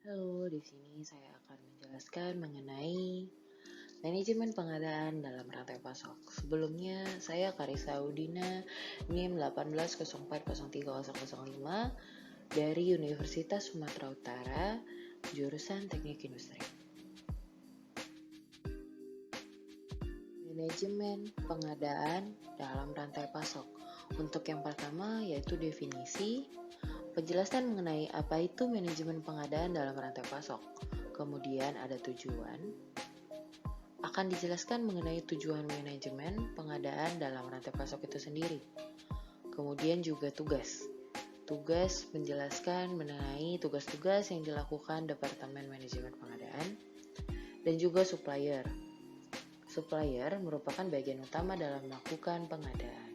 Halo, di sini saya akan menjelaskan mengenai manajemen pengadaan dalam rantai pasok. Sebelumnya, saya Karissa Udina, NIM 18040305 dari Universitas Sumatera Utara, jurusan Teknik Industri. Manajemen pengadaan dalam rantai pasok. Untuk yang pertama yaitu definisi, penjelasan mengenai apa itu manajemen pengadaan dalam rantai pasok. Kemudian ada tujuan. Akan dijelaskan mengenai tujuan manajemen pengadaan dalam rantai pasok itu sendiri. Kemudian juga tugas. Tugas menjelaskan mengenai tugas-tugas yang dilakukan Departemen Manajemen Pengadaan dan juga supplier. Supplier merupakan bagian utama dalam melakukan pengadaan.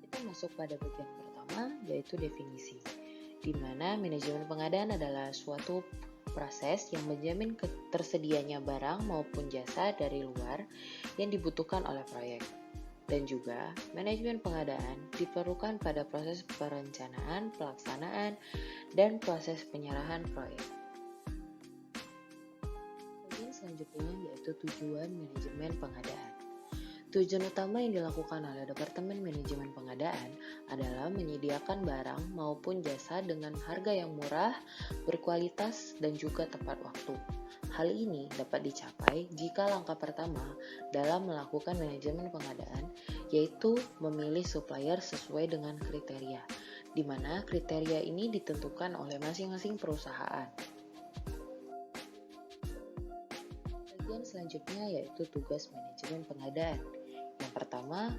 Kita masuk pada bagian pertama, yaitu definisi, di mana manajemen pengadaan adalah suatu proses yang menjamin ketersediaannya barang maupun jasa dari luar yang dibutuhkan oleh proyek. Dan juga, manajemen pengadaan diperlukan pada proses perencanaan, pelaksanaan, dan proses penyerahan proyek. Bagian selanjutnya yaitu tujuan manajemen pengadaan. Tujuan utama yang dilakukan oleh Departemen Manajemen Pengadaan adalah menyediakan barang maupun jasa dengan harga yang murah, berkualitas, dan juga tepat waktu. Hal ini dapat dicapai jika langkah pertama dalam melakukan manajemen pengadaan yaitu memilih supplier sesuai dengan kriteria, di mana kriteria ini ditentukan oleh masing-masing perusahaan. Bagian selanjutnya yaitu tugas manajemen pengadaan. Yang pertama,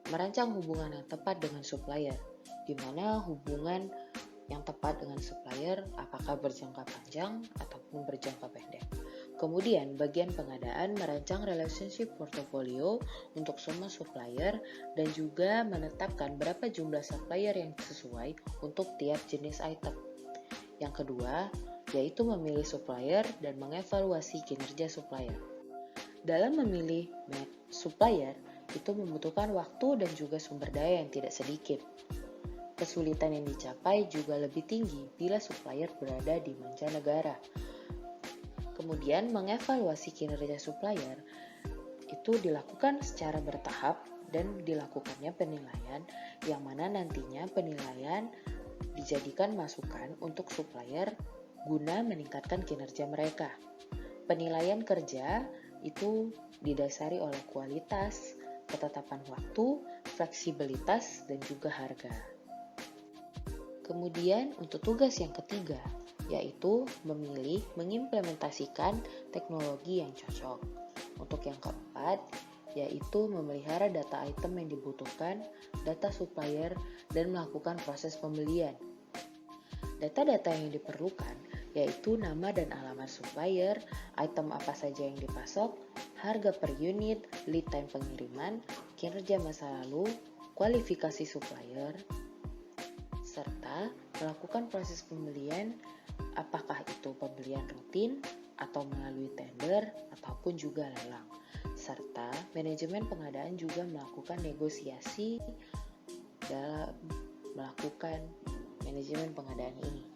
merancang hubungan yang tepat dengan supplier, di mana hubungan yang tepat dengan supplier apakah berjangka panjang ataupun berjangka pendek. Kemudian, bagian pengadaan merancang relationship portofolio untuk semua supplier dan juga menetapkan berapa jumlah supplier yang sesuai untuk tiap jenis item. Yang kedua, yaitu memilih supplier dan mengevaluasi kinerja supplier. Dalam memilih supplier, itu membutuhkan waktu dan juga sumber daya yang tidak sedikit. Kesulitan yang dicapai juga lebih tinggi bila supplier berada di mancanegara. Kemudian, mengevaluasi kinerja supplier itu dilakukan secara bertahap dan dilakukannya penilaian, yang mana nantinya penilaian dijadikan masukan untuk supplier guna meningkatkan kinerja mereka. Penilaian kerja itu didasari oleh kualitas, ketetapan waktu, fleksibilitas, dan juga harga. Kemudian untuk tugas yang ketiga, yaitu memilih mengimplementasikan teknologi yang cocok. Untuk yang keempat, yaitu memelihara data item yang dibutuhkan, data supplier, dan melakukan proses pembelian. Data-data yang diperlukan yaitu nama dan alamat supplier, item apa saja yang dipasok, harga per unit, lead time pengiriman, kinerja masa lalu, kualifikasi supplier, serta melakukan proses pembelian, apakah itu pembelian rutin atau melalui tender ataupun juga lelang. Serta manajemen pengadaan juga melakukan negosiasi dalam melakukan manajemen pengadaan ini.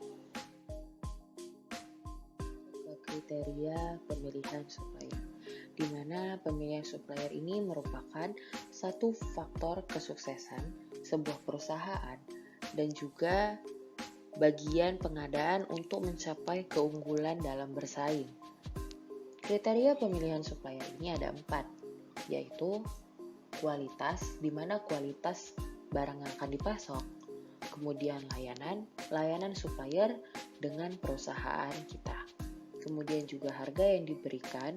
Kriteria pemilihan supplier, di mana pemilihan supplier ini merupakan satu faktor kesuksesan sebuah perusahaan dan juga bagian pengadaan untuk mencapai keunggulan dalam bersaing. Kriteria pemilihan supplier ini ada 4, yaitu kualitas, di mana kualitas barang yang akan dipasok, kemudian layanan supplier dengan perusahaan kita. Kemudian juga harga yang diberikan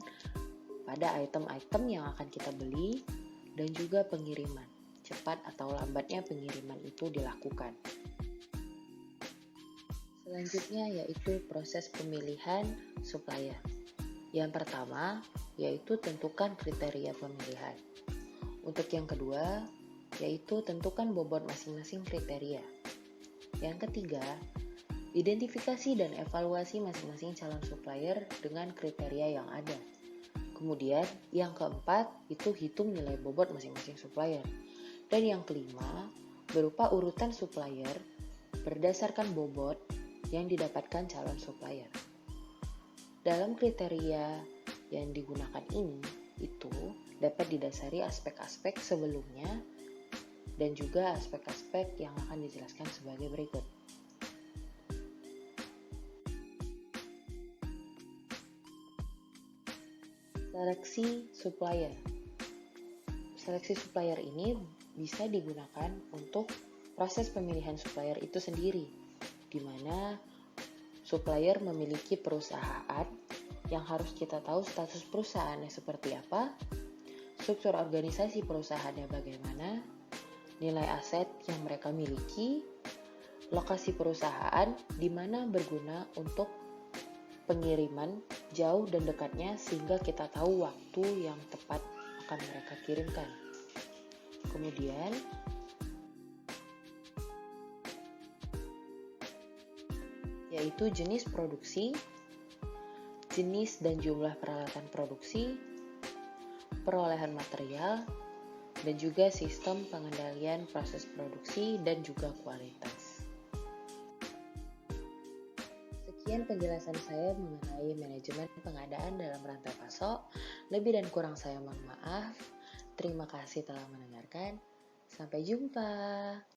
pada item-item yang akan kita beli dan juga pengiriman. Cepat atau lambatnya pengiriman itu dilakukan. Selanjutnya yaitu proses pemilihan supplier. Yang pertama yaitu tentukan kriteria pemilihan. Untuk yang kedua yaitu tentukan bobot masing-masing kriteria. Yang ketiga, identifikasi dan evaluasi masing-masing calon supplier dengan kriteria yang ada. Kemudian, yang keempat itu hitung nilai bobot masing-masing supplier. Dan yang kelima, berupa urutan supplier berdasarkan bobot yang didapatkan calon supplier. Dalam kriteria yang digunakan ini, itu dapat didasari aspek-aspek sebelumnya dan juga aspek-aspek yang akan dijelaskan sebagai berikut. Seleksi supplier. Seleksi supplier ini bisa digunakan untuk proses pemilihan supplier itu sendiri, di mana supplier memiliki perusahaan yang harus kita tahu status perusahaannya seperti apa, struktur organisasi perusahaannya bagaimana, nilai aset yang mereka miliki, lokasi perusahaan di mana berguna untuk pengiriman jauh dan dekatnya sehingga kita tahu waktu yang tepat akan mereka kirimkan. Kemudian, yaitu jenis produksi, jenis dan jumlah peralatan produksi, perolehan material, dan juga sistem pengendalian proses produksi dan juga kualitas. Sekian penjelasan saya mengenai manajemen pengadaan dalam rantai pasok. Lebih dan kurang saya mohon maaf. Terima kasih telah mendengarkan. Sampai jumpa.